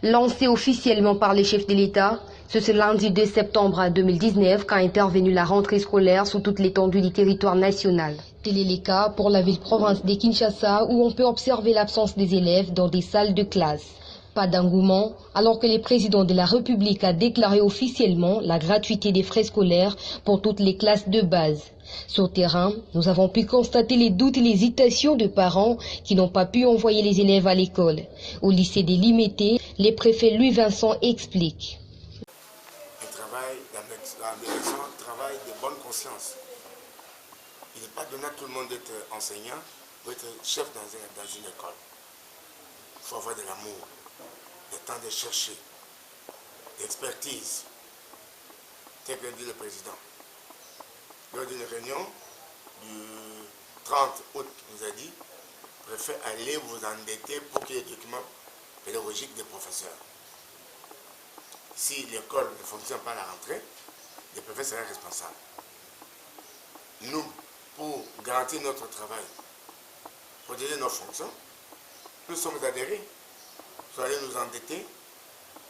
Lancé officiellement par les chefs de l'État, c'est ce lundi 2 septembre 2019 qu'a intervenu la rentrée scolaire sur toute l'étendue du territoire national. Tel est le cas pour la ville-province de Kinshasa où on peut observer l'absence des élèves dans des salles de classe. Pas d'engouement, alors que le président de la République a déclaré officiellement la gratuité des frais scolaires pour toutes les classes de base. Sur terrain, nous avons pu constater les doutes et les hésitations de parents qui n'ont pas pu envoyer les élèves à l'école. Au lycée des Limités, le préfet Louis Vincent explique. Un travail d'administration, un travail de bonne conscience. Il n'est pas donné à tout le monde d'être enseignant ou être chef dans une école. Il faut avoir de l'amour, le temps de chercher, l'expertise, tel que dit le président. Lors d'une réunion du 30 août, il nous a dit, préfet, allez vous endetter pour qu'il y ait des documents pédagogiques des professeurs. Si l'école ne fonctionne pas à la rentrée, le préfet sera responsable. Nous, pour garantir notre travail, protéger nos fonctions, nous sommes adhérés. Vous allez nous endetter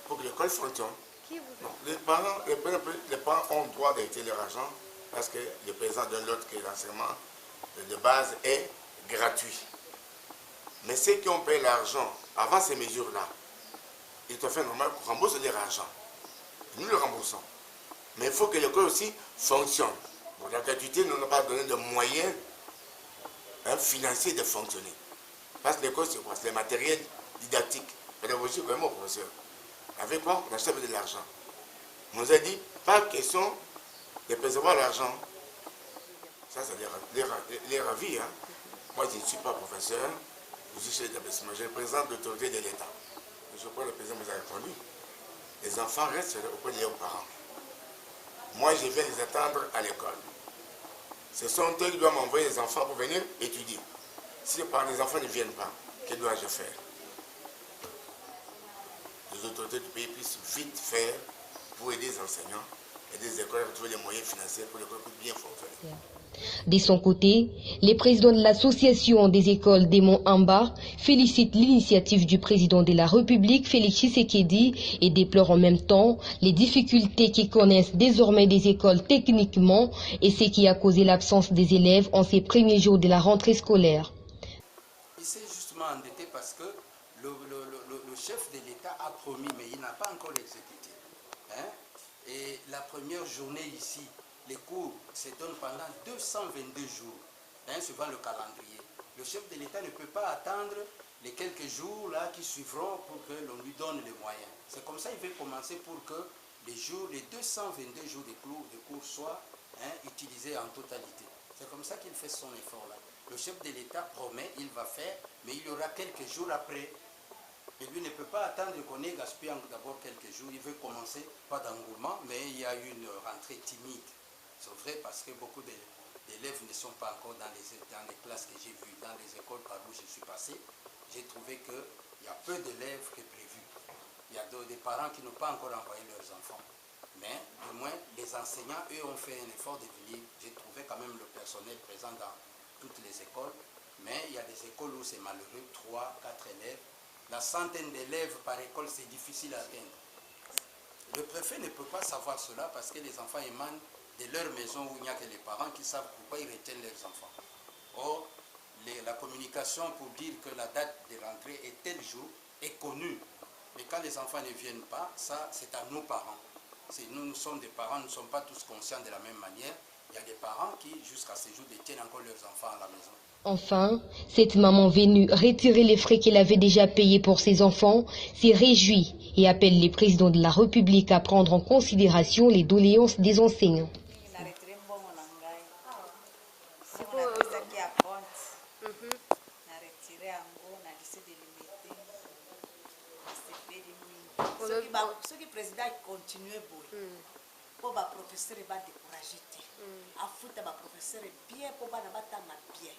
pour que l'école fonctionne. Non, les parents ont le droit d'arrêter leur argent parce que le président donne l'autre que l'enseignement de base est gratuit. Mais ceux qui ont payé l'argent avant ces mesures-là, il est fait normal qu'on rembourse leur argent. Nous le remboursons. Mais il faut que l'école aussi fonctionne. Bon, la gratuité ne nous a pas donné de moyens financiers de fonctionner. Parce que l'école, c'est quoi? C'est le matériel didactique, pédagogique, vraiment au professeur. Avec quoi? On achète de l'argent. On nous a dit, pas question de percevoir l'argent. Ça, c'est les ravis. Hein. Moi, je ne suis pas professeur, je suis chef d'établissement. Je représente l'autorité de l'État. Je crois que le président nous a répondu. Les enfants restent auprès de leurs parents. Moi, je viens les attendre à l'école. Ce sont eux qui doivent m'envoyer les enfants pour venir étudier. Si les enfants ne viennent pas, que dois-je faire? Les autorités du pays puissent vite faire pour aider les enseignants et des écoles à trouver les moyens financiers pour que l'école puisse bien fonctionner. De son côté, le président de l'association des écoles des Monts-Amba félicite l'initiative du président de la République, Félix Tshisekedi, et déplore en même temps les difficultés qui connaissent désormais des écoles techniquement et ce qui a causé l'absence des élèves en ces premiers jours de la rentrée scolaire. Il s'est justement endetté parce que le chef de l'État a promis, mais il n'a pas encore exécuté. Hein? Et la première journée ici, les cours se donnent pendant 222 jours, suivant le calendrier. Le chef de l'État ne peut pas attendre les quelques jours là qui suivront pour que l'on lui donne les moyens. C'est comme ça qu'il veut commencer pour que les 222 jours de cours soient utilisés en totalité. C'est comme ça qu'il fait son effort là. Le chef de l'État promet, il va faire, mais il y aura quelques jours après. Et lui ne peut pas attendre qu'on ait gaspillé d'abord quelques jours. Il veut commencer, pas d'engouement, mais il y a eu une rentrée timide. C'est vrai parce que beaucoup d'élèves ne sont pas encore dans les classes que j'ai vues, dans les écoles par où je suis passé. J'ai trouvé qu'il y a peu d'élèves que prévu. Il y a des parents qui n'ont pas encore envoyé leurs enfants. Mais au moins, les enseignants, eux, ont fait un effort de venir. J'ai trouvé quand même le personnel présent dans toutes les écoles. Mais il y a des écoles où c'est malheureux, 3, 4 élèves. La centaine d'élèves par école, c'est difficile à atteindre. Le préfet ne peut pas savoir cela parce que les enfants émanent de leur maison où il n'y a que les parents qui savent pourquoi ils retiennent leurs enfants. Or, la communication pour dire que la date de rentrée est tel jour est connue. Mais quand les enfants ne viennent pas, ça c'est à nos parents. Nous sommes des parents, nous ne sommes pas tous conscients de la même manière. Il y a des parents qui, jusqu'à ce jour, détiennent encore leurs enfants à la maison. Enfin, cette maman venue retirer les frais qu'elle avait déjà payés pour ses enfants s'est réjouie et appelle les présidents de la République à prendre en considération les doléances des enseignants. Ce qui le président continue pour les professeurs va décourager. À foutre les professeurs bien pour les bien.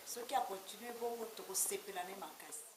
Ce qui a continué bon, c'est que l'année manquée.